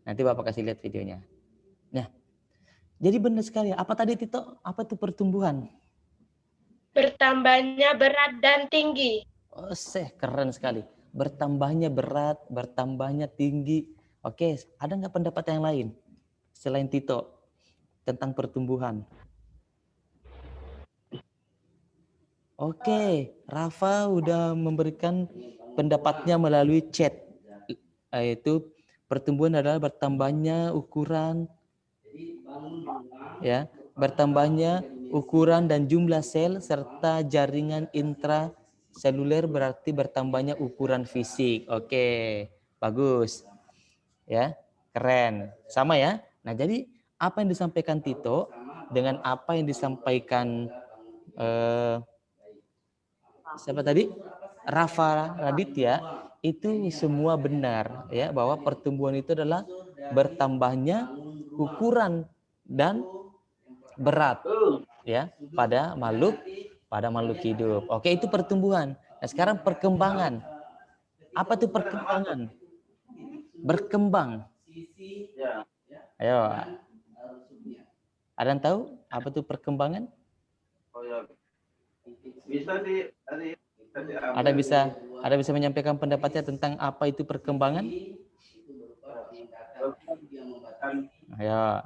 Nanti Bapak kasih lihat videonya. Nah, jadi benar sekali. Apa tadi Tito? Apa itu pertumbuhan? Bertambahnya berat dan tinggi. Oh, keren sekali. Bertambahnya berat, bertambahnya tinggi. Oke, ada nggak pendapat yang lain selain Tito tentang pertumbuhan? Oke, Rafa udah memberikan pendapatnya melalui chat. Yaitu pertumbuhan adalah bertambahnya ukuran, ya, bertambahnya ukuran dan jumlah sel serta jaringan intraseluler berarti bertambahnya ukuran fisik. Oke, bagus. Ya, keren. Sama ya. Nah, jadi apa yang disampaikan Tito dengan apa yang disampaikan siapa tadi? Rafa Raditya, itu semua benar ya, bahwa pertumbuhan itu adalah bertambahnya ukuran dan berat ya pada makhluk hidup. Oke, itu pertumbuhan. Nah, sekarang perkembangan. Apa itu perkembangan? Berkembang. Ayo. Ada yang tahu apa itu perkembangan? Ada bisa menyampaikan pendapatnya tentang apa itu perkembangan? Ayo.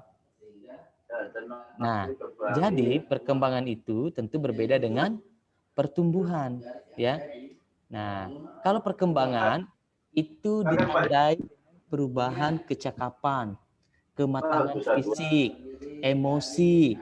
Nah, jadi perkembangan itu tentu berbeda dengan pertumbuhan, ya. Nah, kalau perkembangan itu ditandai perubahan kecakapan, kematangan fisik, emosi,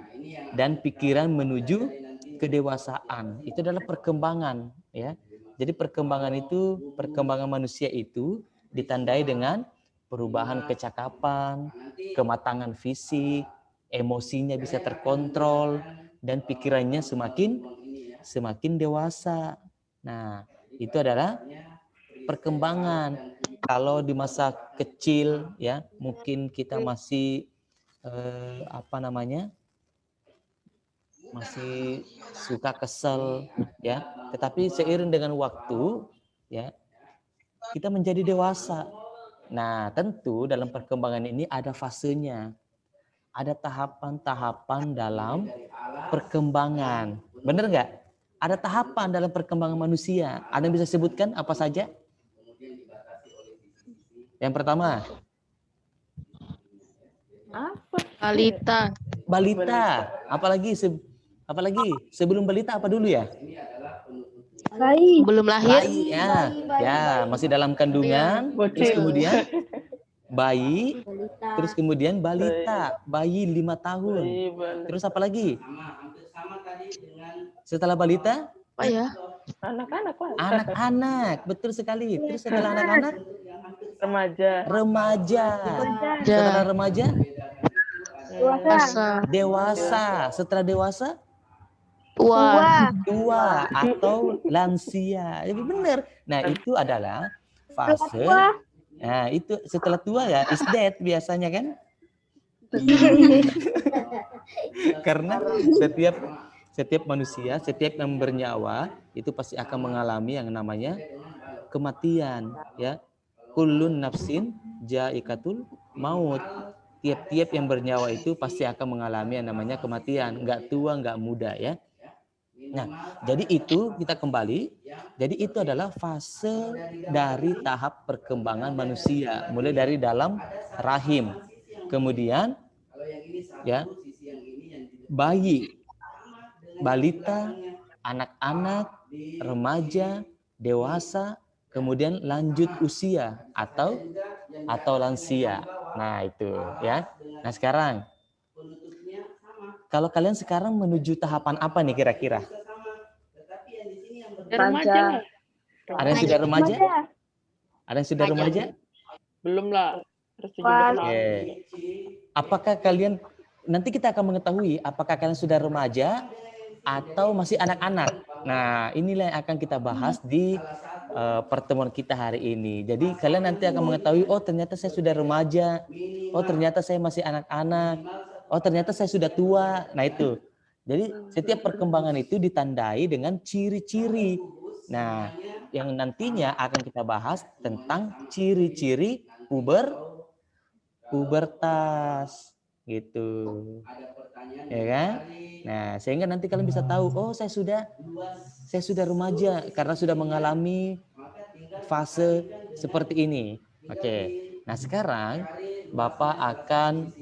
dan pikiran menuju kedewasaan. Itu adalah perkembangan, ya. Jadi perkembangan manusia itu ditandai dengan perubahan kecakapan, kematangan fisik, emosinya bisa terkontrol, dan pikirannya semakin dewasa. Nah, itu adalah perkembangan. Kalau di masa kecil ya, mungkin kita masih masih suka kesel ya, tetapi seiring dengan waktu ya, kita menjadi dewasa. Nah, tentu dalam perkembangan ini ada fasenya. Ada tahapan-tahapan dalam perkembangan. Benar nggak? Ada tahapan dalam perkembangan manusia. Ada yang bisa sebutkan apa saja? Yang pertama. Balita. Balita. Apalagi sebelum balita apa dulu ya? Bayi. Belum lahir. Bayi ya. Ya, masih dalam kandungan. Terus kemudian bayi. Terus kemudian balita. Bayi 5 tahun. Terus apa lagi? Setelah balita? Apa ya? Anak-anak lah. Anak-anak, betul sekali. Terus setelah anak-anak? Remaja. Setelah remaja? Dewasa. Dewasa. Setelah dewasa? Tua atau lansia. Jadi benar. Nah, itu adalah fase. Nah, itu setelah tua ya is dead biasanya kan? Karena setiap manusia, setiap yang bernyawa itu pasti akan mengalami yang namanya kematian, ya. Kullun nafsin jaikatul maut. Tiap-tiap yang bernyawa itu pasti akan mengalami yang namanya kematian, enggak tua, enggak muda ya. Nah, jadi itu kita kembali. Jadi itu adalah fase dari tahap perkembangan manusia, mulai dari dalam rahim. Kemudian ya, bayi, balita, anak-anak, remaja, dewasa, kemudian lanjut usia atau lansia. Nah, itu ya. Nah, sekarang kalau kalian sekarang menuju tahapan apa nih kira-kira? Remaja. Ada yang sudah remaja? Ada yang sudah remaja? Belum lah. Oke. Apakah kalian, nanti kita akan mengetahui apakah kalian sudah remaja atau masih anak-anak. Nah, inilah yang akan kita bahas di pertemuan kita hari ini. Jadi kalian nanti akan mengetahui, oh ternyata saya sudah remaja, oh ternyata saya masih anak-anak, oh ternyata saya sudah tua. Nah itu. Jadi setiap perkembangan itu ditandai dengan ciri-ciri. Nah, yang nantinya akan kita bahas tentang ciri-ciri pubertas gitu. Ya kan? Nah, sehingga nanti kalian bisa tahu, oh saya sudah remaja karena sudah mengalami fase seperti ini. Oke. Nah, sekarang Bapak akan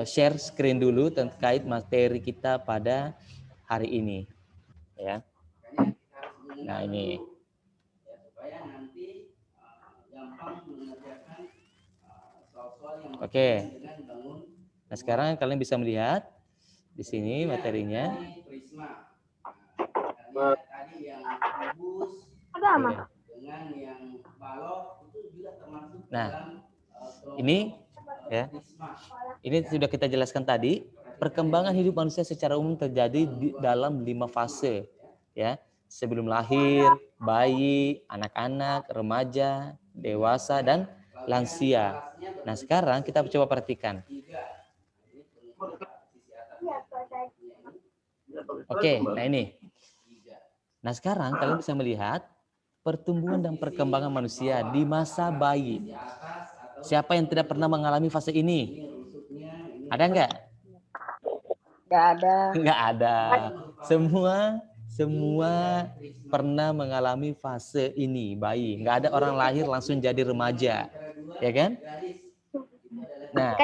share screen dulu terkait materi kita pada hari ini, ya. Nah, ini. Oke. Nah, sekarang kalian bisa melihat di sini materinya. Oke. Nah, ini ya. Ini sudah kita jelaskan tadi, perkembangan hidup manusia secara umum terjadi dalam 5 fase, ya. Sebelum lahir, bayi, anak-anak, remaja, dewasa, dan lansia. Nah, sekarang kita coba perhatikan. Oke, nah ini. Nah, sekarang kalian bisa melihat pertumbuhan dan perkembangan manusia di masa bayi. Siapa yang tidak pernah mengalami fase ini? Ada nggak? Nggak ada. Nggak ada. Semua pernah mengalami fase ini, bayi. Nggak ada orang lahir langsung jadi remaja, ya kan? Nah,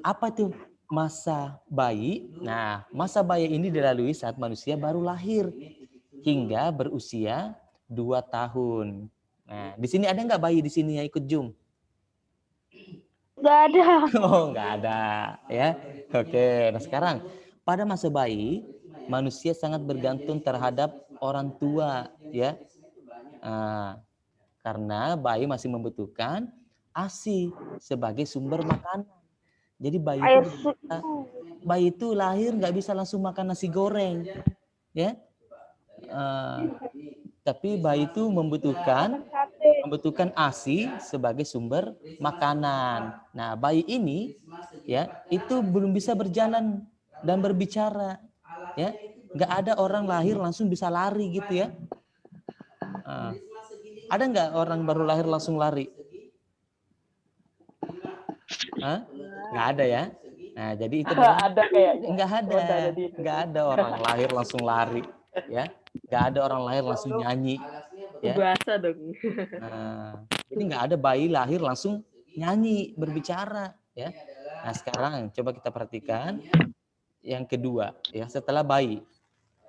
apa tuh masa bayi? Nah, masa bayi ini dilalui saat manusia baru lahir hingga berusia 2 tahun. Nah, di sini ada nggak bayi di sini yang ikut Zoom? Nggak ada. Oh, nggak ada, ya. Oke, nah sekarang pada masa bayi, manusia sangat bergantung terhadap orang tua, ya. Nah, karena bayi masih membutuhkan ASI sebagai sumber makanan. Jadi bayi itu lahir nggak bisa langsung makan nasi goreng, ya. Tapi bayi itu membutuhkan ASI sebagai sumber makanan. Nah, bayi ini ya itu belum bisa berjalan dan berbicara, ya. Nggak ada orang lahir langsung bisa lari gitu ya. Ada nggak orang baru lahir langsung lari? Nggak ada ya. Nah, jadi itu ada kayaknya. nggak ada orang lahir langsung lari, ya. Nggak ada orang lahir langsung nyanyi. Ya. Bahasa dong. Nah, jadi nggak ada bayi lahir langsung nyanyi, berbicara, ya. Nah, sekarang coba kita perhatikan yang kedua, ya, setelah bayi.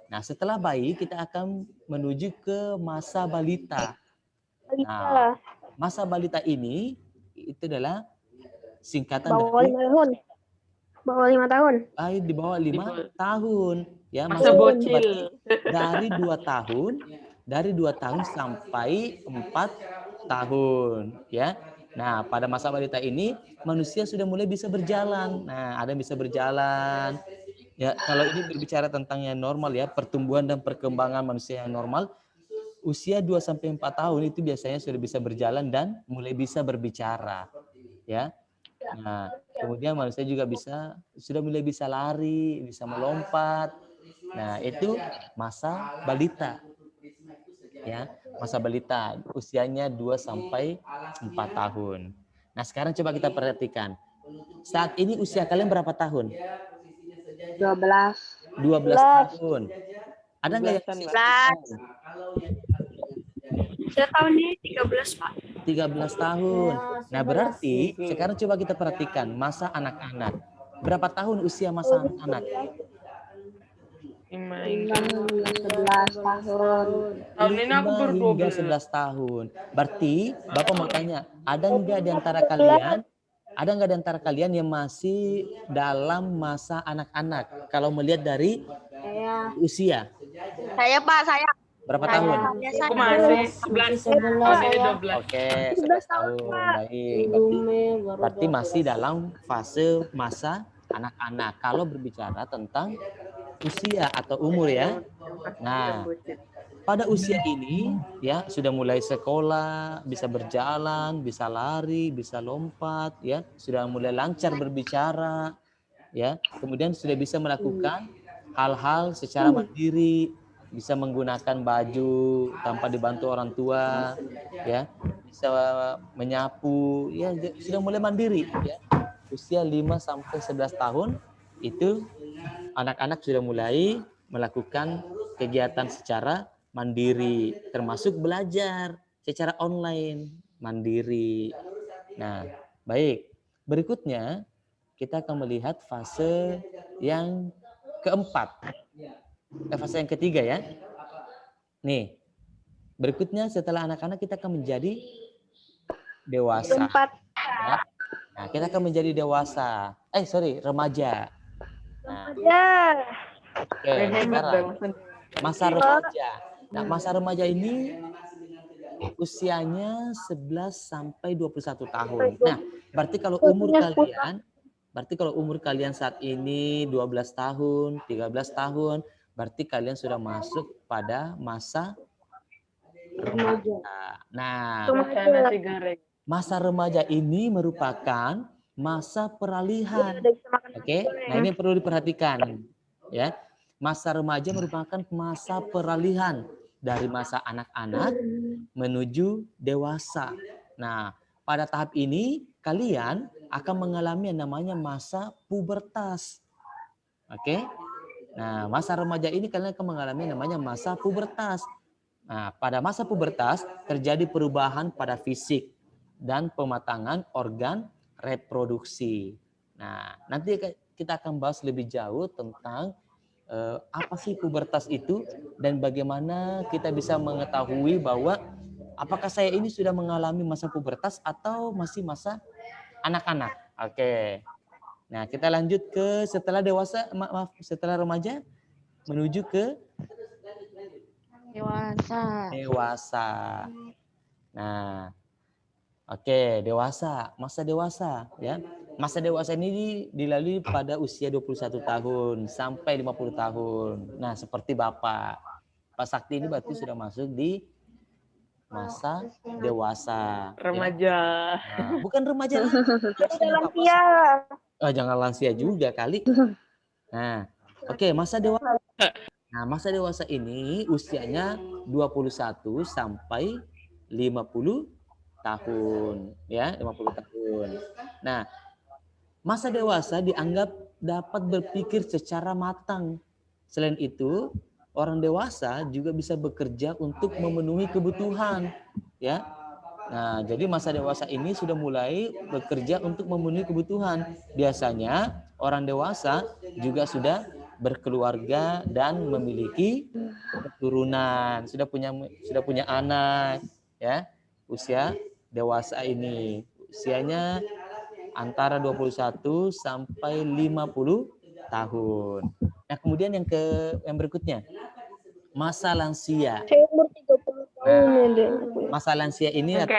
Nah, setelah bayi kita akan menuju ke masa balita. Nah, masa balita ini itu adalah singkatan Bawah 5 tahun. Bawah 5 tahun. Di bawah 5 tahun, ya. Masa bocil. Dari 2 tahun sampai 4 tahun, ya. Nah, pada masa balita ini manusia sudah mulai bisa berjalan. Nah, ada yang bisa berjalan. Ya, kalau ini berbicara tentang yang normal, ya, pertumbuhan dan perkembangan manusia yang normal, usia 2 sampai 4 tahun itu biasanya sudah bisa berjalan dan mulai bisa berbicara, ya. Nah, kemudian manusia juga sudah mulai bisa lari, bisa melompat. Nah, itu masa balita. Ya, masa balita usianya 2 sampai 4 tahun. Nah, sekarang coba kita perhatikan. Saat ini usia kalian berapa tahun? 12. 12 tahun. Ada nggak yang 3 tahun nih, 13, Pak. 13 tahun. Nah, berarti sekarang coba kita perhatikan masa anak-anak. Berapa tahun usia masa anak-anak? 11 tahun. Tahun ini aku baru 5 hingga 11 tahun. Berarti Bapak mau tanya, ada nggak di antara kalian yang masih dalam masa anak-anak? Kalau melihat dari usia. Saya, Pak, saya. Berapa tahun? Aku masih 11. Tahun ini 12. Oke, 11 tahun. Baik. Berarti masih dalam fase masa anak-anak. Kalau berbicara tentang usia atau umur, ya. Nah, pada usia ini ya sudah mulai sekolah, bisa berjalan, bisa lari, bisa lompat, ya, sudah mulai lancar berbicara, ya. Kemudian sudah bisa melakukan hal-hal secara mandiri, bisa menggunakan baju tanpa dibantu orang tua, ya, bisa menyapu, ya sudah mulai mandiri, ya. Usia 5 sampai 11 tahun itu anak-anak sudah mulai melakukan kegiatan secara mandiri, termasuk belajar secara online mandiri. Nah, baik. Berikutnya kita akan melihat fase yang keempat. Fase yang ketiga ya. Nih, berikutnya setelah anak-anak kita akan menjadi dewasa. Keempat. Ya. Nah, kita akan menjadi dewasa. Remaja. Nah, Ya. oke, Hebat sekarang dong. masa remaja. Nah, masa remaja ini usianya 11 sampai 21 tahun. Nah, berarti kalau umur kalian saat ini 12 tahun, 13 tahun, berarti kalian sudah masuk pada masa remaja. Nah, Makan nasi goreng. masa remaja ini merupakan masa peralihan. Oke, nah ini perlu diperhatikan, ya. Masa remaja merupakan masa peralihan dari masa anak-anak menuju dewasa. Nah, pada tahap ini kalian akan mengalami yang namanya masa pubertas. Oke. Nah, masa remaja ini kalian akan mengalami yang namanya masa pubertas. Nah, pada masa pubertas terjadi perubahan pada fisik dan pematangan organ reproduksi. Nah, nanti kita akan bahas lebih jauh tentang apa sih pubertas itu dan bagaimana kita bisa mengetahui bahwa apakah saya ini sudah mengalami masa pubertas atau masih masa anak-anak. Oke. Nah, kita lanjut ke setelah dewasa, setelah remaja menuju ke dewasa. Nah, oke, masa dewasa ya. Masa dewasa ini dilalui pada usia 21 tahun sampai 50 tahun. Nah, seperti Bapak. Pak Sakti ini berarti sudah masuk di masa dewasa. Remaja. Ya. Nah, bukan remaja lagi. Lansia. Jangan lansia juga kali. Nah, oke, masa dewasa. Nah, masa dewasa ini usianya 21 sampai 50 tahun, ya, 50 tahun. Nah, masa dewasa dianggap dapat berpikir secara matang. Selain itu, orang dewasa juga bisa bekerja untuk memenuhi kebutuhan, ya. Nah, jadi masa dewasa ini sudah mulai bekerja untuk memenuhi kebutuhan. Biasanya orang dewasa juga sudah berkeluarga dan memiliki keturunan, sudah punya anak, ya. Usia dewasa ini usianya antara 21 sampai 50 tahun. Nah, kemudian yang berikutnya, masa lansia. Saya umur 30 tahun ya, Dek. Masa lansia ini atau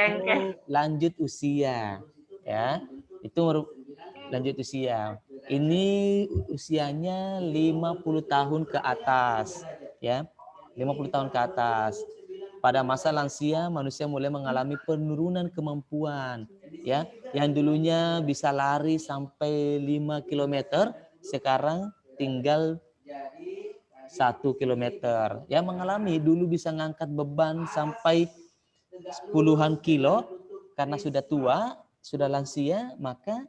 lanjut usia, ya. Itu lanjut usia. Ini usianya 50 tahun ke atas, ya. 50 tahun ke atas. Pada masa lansia, manusia mulai mengalami penurunan kemampuan, ya. Yang dulunya bisa lari sampai 5 km, sekarang tinggal 1 kilometer. Ya, mengalami dulu bisa ngangkat beban sampai puluhan kilo, karena sudah tua, sudah lansia, maka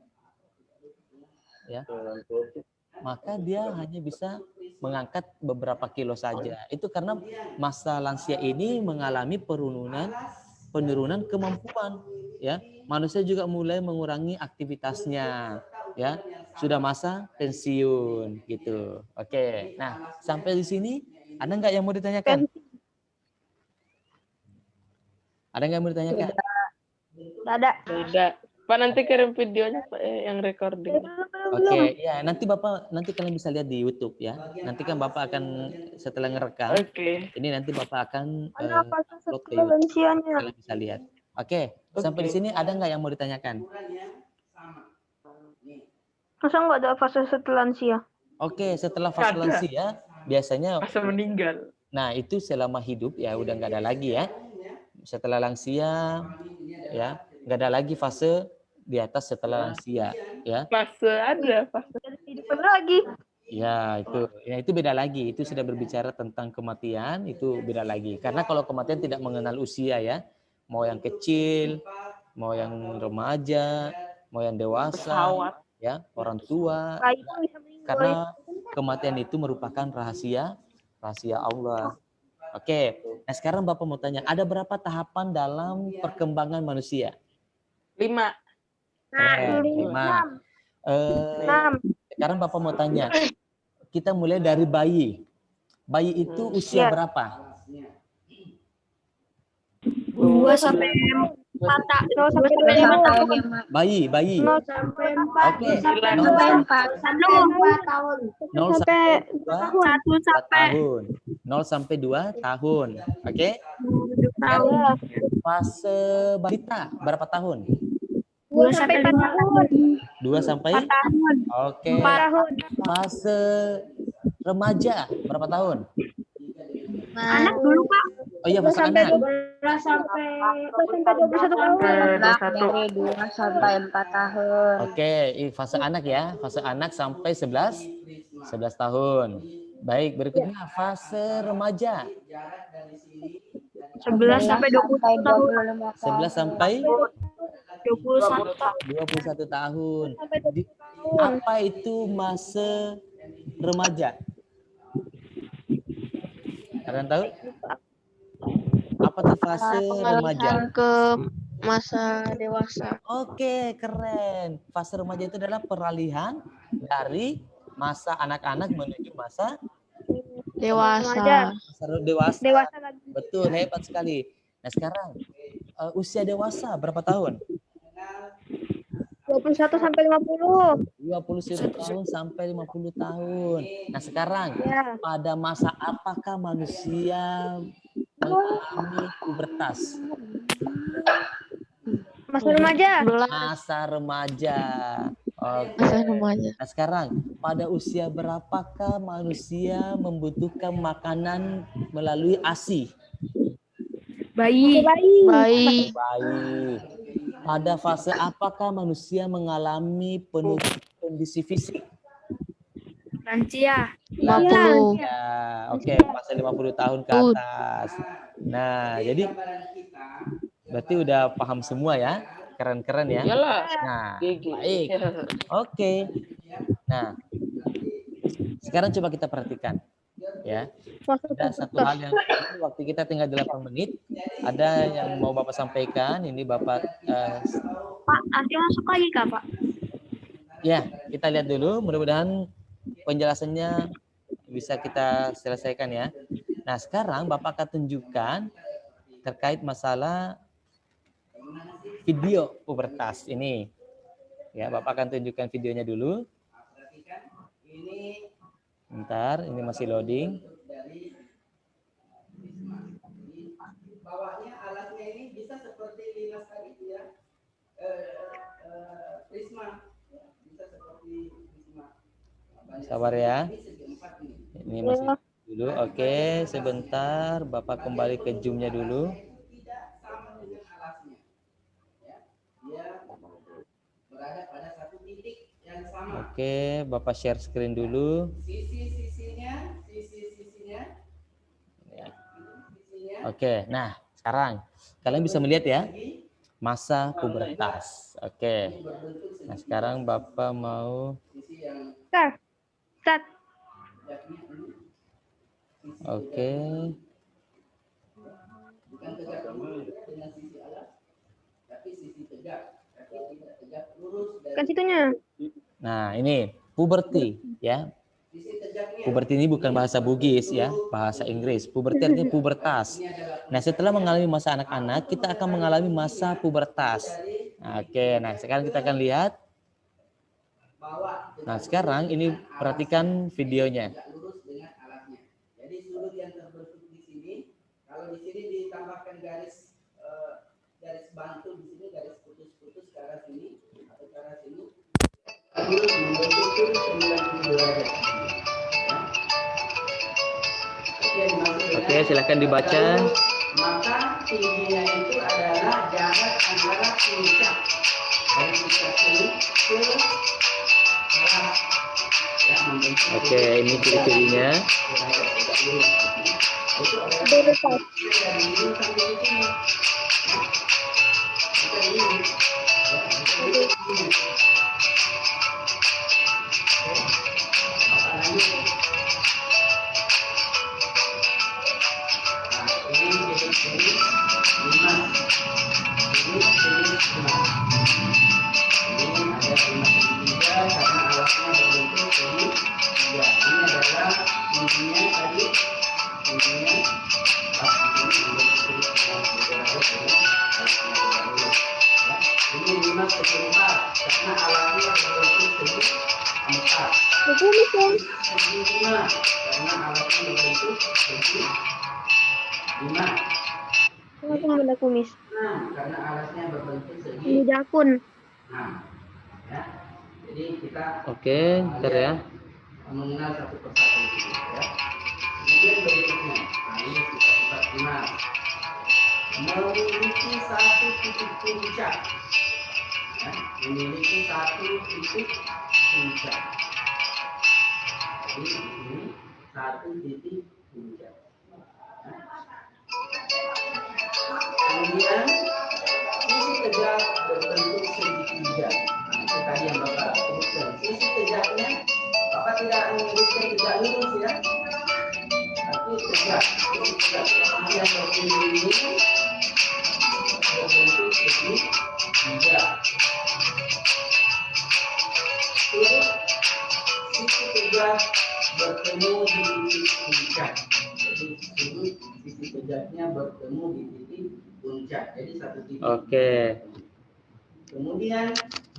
dia hanya bisa mengangkat beberapa kilo saja. Itu karena masa lansia ini mengalami penurunan kemampuan, ya. Manusia juga mulai mengurangi aktivitasnya, ya. Sudah masa pensiun gitu. Oke. Nah, sampai di sini ada nggak yang mau ditanyakan? Ada nggak yang mau ditanyakan? Ada. Tidak. Pak, nanti kirim videonya Pak, yang recording. Oke, ya nanti kalian bisa lihat di YouTube ya. Nanti kan Bapak akan setelah ngerekam, ini nanti Bapak akan upload ke YouTube. Kalian bisa lihat. Oke, sampai di sini ada nggak yang mau ditanyakan? Masa nggak ada fase setelah lansia? Oke, setelah fase lansia biasanya fase meninggal. Nah, itu selama hidup ya udah nggak ada lagi ya. Setelah lansia ya nggak ada lagi fase di atas setelah lansia ya. Fase ada fase Hidup lagi. Ya, itu beda lagi. Itu sudah berbicara tentang kematian, itu beda lagi. Karena kalau kematian tidak mengenal usia ya, mau yang kecil, mau yang remaja, mau yang dewasa, Pesawat. ya, orang tua. Bayi pun bisa meninggal. Karena kematian itu merupakan rahasia Allah. Oke. Nah, sekarang Bapak mau tanya, ada berapa tahapan dalam perkembangan manusia? 5. Keren, 5. Sekarang Bapak mau tanya, kita mulai dari bayi. Bayi itu usia berapa? 2 sampai 4 tahun. Bayi. 0 sampai 4. Oke. 0 sampai 2 tahun. 0 sampai 2 tahun. Oke? Fase balita berapa tahun? 2 sampai 5 tahun. 2 sampai 4 tahun. Oke. 4 tahun. Fase remaja berapa tahun? Anak dulu, Pak. Oh iya, fase anak. 12 sampai 21 tahun. Dari 2 sampai 4 tahun. Oke, fase anak ya. Fase anak sampai 11 tahun. Baik, berikutnya fase remaja. 11 sampai 20 tahun. 11 sampai 21 tahun. 21 tahun. Apa itu masa remaja? Kalian tahu? Apa tuh fase remaja? Ke masa dewasa. Oke, keren. Fase remaja itu adalah peralihan dari masa anak-anak menuju masa Dewasa. dewasa. Dewasa lagi. Betul, hebat sekali. Nah, sekarang usia dewasa berapa tahun? 21 sampai 50. 21 tahun sampai 50 tahun. Nah, sekarang Ya. pada masa apakah manusia mengalami pubertas? Masa remaja. Masa remaja. Oke. Masa remaja. Nah, sekarang pada usia berapakah manusia membutuhkan makanan melalui ASI? Bayi. Bayi. Baik. Pada fase apakah manusia mengalami penurunan kondisi fisik? Lansia. 50. Ya, oke, fase 50 tahun ke atas. Nah, jadi berarti udah paham semua ya? Keren-keren ya? Iyalah. Nah, Gigi. baik. Oke. Nah, sekarang coba kita perhatikan ya. Ada satu hal yang waktu kita tinggal 8 menit. Ada yang mau Bapak sampaikan. Ini Bapak Pak, nanti masuk lagi Kak, Pak. ya, kita lihat dulu. Mudah-mudahan penjelasannya bisa kita selesaikan ya. Nah, sekarang Bapak akan tunjukkan terkait masalah video pubertas ini. Ya, Bapak akan tunjukkan videonya dulu. Bentar, ini masih loading. Bawahnya alatnya ini bisa seperti Linas tadi ya, Prisma, bisa seperti Prisma. Sabar ya. Ini masih dulu. Oke, sebentar. Bapak kembali ke zoom-nya dulu. Tidak sama dengan alasnya. Ya, dia berada pada satu titik yang sama. Oke, Bapak share screen dulu. Sisi-sisinya. Ya. Oke, nah sekarang kalian bisa melihat ya masa pubertas. Oke, nah sekarang Bapak mau. Start. Oke. Bukan tegak lurus dengan sisi alas, tapi sisi tegak, tapi tidak tegak lurus dari Kan situnya. Nah ini puberti ya. sisi tegaknya. Puberti ini bukan bahasa Bugis ya, bahasa Inggris. Puberti artinya pubertas. Nah setelah mengalami masa anak-anak, kita akan mengalami masa pubertas. Oke, nah sekarang kita akan lihat. Nah sekarang ini perhatikan videonya. Lurus dengan alatnya. Jadi sudut yang terbentuk di sini, kalau di sini ditambahkan garis bantu di sini, garis putus-putus ke arah sini atau ke arah sini, lurus membentuk sudut 90 derajat. Oke, silakan dibaca. Maka tingginya itu adalah jarak antara puncak dari puncak ini ke arah ya, membentuk Oke, ini ciri-cirinya. itu adalah Pubertas. dari ini sampai di sini. Kita ini, ya, kita ini. Apa lanjut? Nah, ini ciri-ciri 5. Ini ciri 5. Ini ada 5 karena alatnya berbentuk segi 3. Ini adalah intinya tadi, intinya pas di sini membentuk segi 3. Ini 5 segi 4 karena alatnya berbentuk segi 4. Kumis dong. Segi 5 karena alatnya berbentuk segi 5. Kenapa benda kumis? 6 karena alatnya berbentuk segi Ini jakun. 6. Ya. Jadi kita Oke, bentar ya. mengenal satu persatu itu, ya. Kemudian berikutnya, nah ini sifat-sifat 5. Memiliki satu titik puncak. Ya, memiliki satu titik puncak. Jadi di sini satu titik puncak. Ya. Kemudian sisi tegak berbentuk segitiga. Nah, itu tadi yang Bapak sebutkan. Sisi tegaknya, Bapak tidak menyebutkan tegak lurus ya, tapi tegak. Sisi tegak yang berbentuk ini berbentuk segitiga. Terus sisi tegak bertemu di titik puncak. Jadi sisi tegaknya bertemu di titik puncak. Jadi satu titik. Oke. Kemudian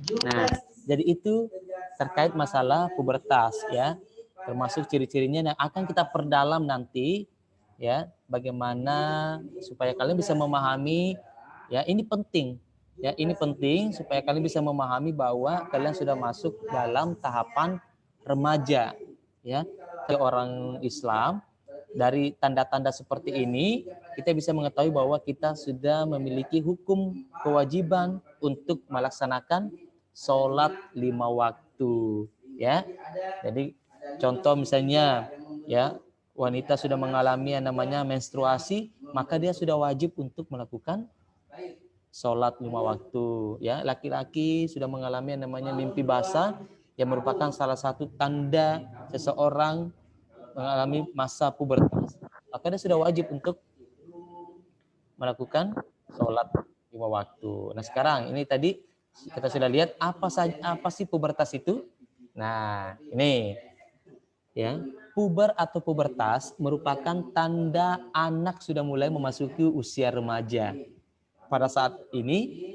juga Nah, jadi itu terkait masalah pubertas ya. Termasuk ciri-cirinya yang akan kita perdalam nanti ya, bagaimana supaya kalian bisa memahami ya, ini penting. Ya, ini penting supaya kalian bisa memahami bahwa kalian sudah masuk dalam tahapan remaja ya. Sebagai orang Islam, dari tanda-tanda seperti ini kita bisa mengetahui bahwa kita sudah memiliki hukum kewajiban untuk melaksanakan sholat 5 waktu ya. Jadi contoh misalnya ya, wanita sudah mengalami yang namanya menstruasi, maka dia sudah wajib untuk melakukan sholat 5 waktu ya. Laki-laki sudah mengalami yang namanya mimpi basah, yang merupakan salah satu tanda seseorang mengalami masa pubertas, maka dia sudah wajib untuk melakukan sholat 5 waktu. Nah sekarang ini tadi kita sudah lihat apa sih pubertas itu. Nah ini ya, puber atau pubertas merupakan tanda anak sudah mulai memasuki usia remaja. Pada saat ini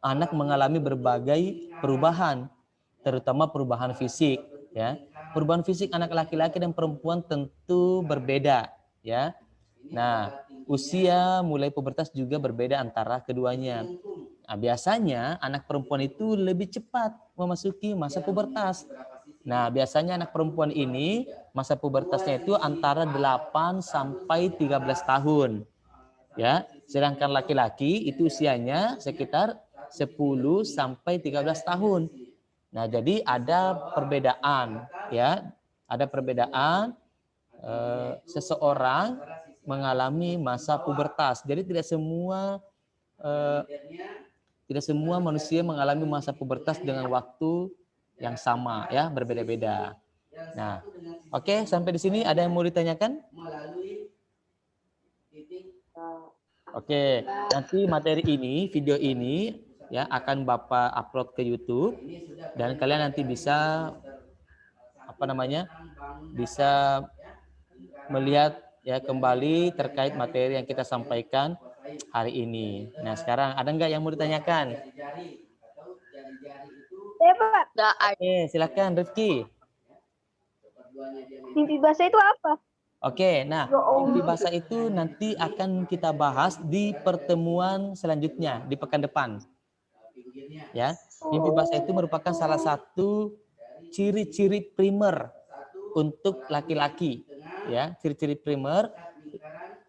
anak mengalami berbagai perubahan, terutama perubahan fisik ya. Perubahan fisik anak laki-laki dan perempuan tentu berbeda ya. Nah, usia mulai pubertas juga berbeda antara keduanya. Nah, biasanya anak perempuan itu lebih cepat memasuki masa pubertas. Nah, biasanya anak perempuan ini masa pubertasnya itu antara 8 sampai 13 tahun. Ya, sedangkan laki-laki itu usianya sekitar 10 sampai 13 tahun. Nah, jadi ada perbedaan ya, ada perbedaan seseorang mengalami masa pubertas. Jadi tidak semua manusia mengalami masa pubertas dengan waktu yang sama ya, berbeda-beda. Nah, oke, sampai di sini ada yang mau ditanyakan? Oke, nanti materi ini, video ini ya akan Bapak upload ke YouTube dan kalian nanti bisa bisa melihat ya kembali terkait materi yang kita sampaikan hari ini. Nah, sekarang ada nggak yang mau ditanyakan? Pak, Oke, silakan Rifki. mimpi basah itu apa? Oke, nah mimpi basah itu nanti akan kita bahas di pertemuan selanjutnya di pekan depan. Ya, mimpi basah itu merupakan salah satu ciri-ciri primer untuk laki-laki. Ya, ciri-ciri primer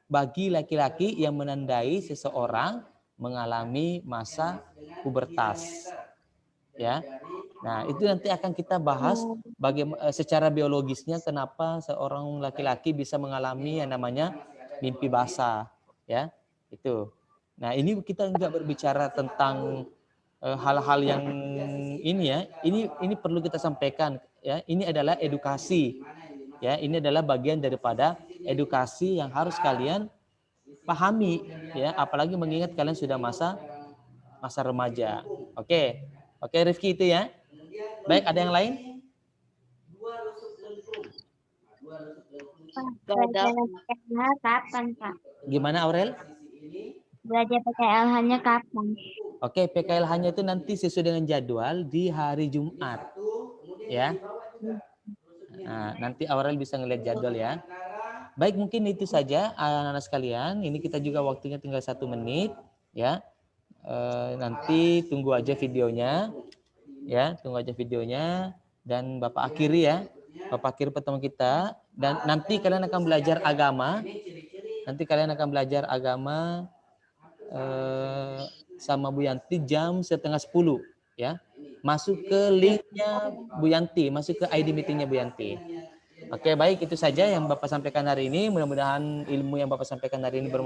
bagi laki-laki yang menandai seseorang mengalami masa pubertas. ya. Nah, itu nanti akan kita bahas bagaimana secara biologisnya kenapa seorang laki-laki bisa mengalami yang namanya mimpi basah, ya. Itu. Nah, ini kita nggak berbicara tentang hal-hal yang ini ya. Ini perlu kita sampaikan ya. Ini adalah edukasi. Ya, ini adalah bagian daripada edukasi yang harus kalian pahami ya, apalagi mengingat kalian sudah masa remaja. Oke. Oke, Rifki itu ya. Baik, ada yang lain? Belajar PKL kapan, Pak? Gimana, Aurel? Belajar PKL-nya kapan? Oke, PKLH-nya itu nanti sesuai dengan jadwal di hari Jumat. Ya. Nah, nanti Aurel bisa ngeliat jadwal ya. Baik, mungkin itu saja anak-anak sekalian. Ini kita juga waktunya tinggal 1 menit ya. Nanti tunggu aja videonya. Ya, tunggu aja videonya dan Bapak akhiri ya. Bapak akhiri pertemuan kita dan nanti kalian akan belajar agama. Nanti kalian akan belajar agama sama Bu Yanti jam 9:30 ya. Masuk ke linknya Bu Yanti, masuk ke ID meetingnya Bu Yanti. Oke, baik, itu saja yang Bapak sampaikan hari ini. Mudah-mudahan ilmu yang Bapak sampaikan hari ini bermanfaat.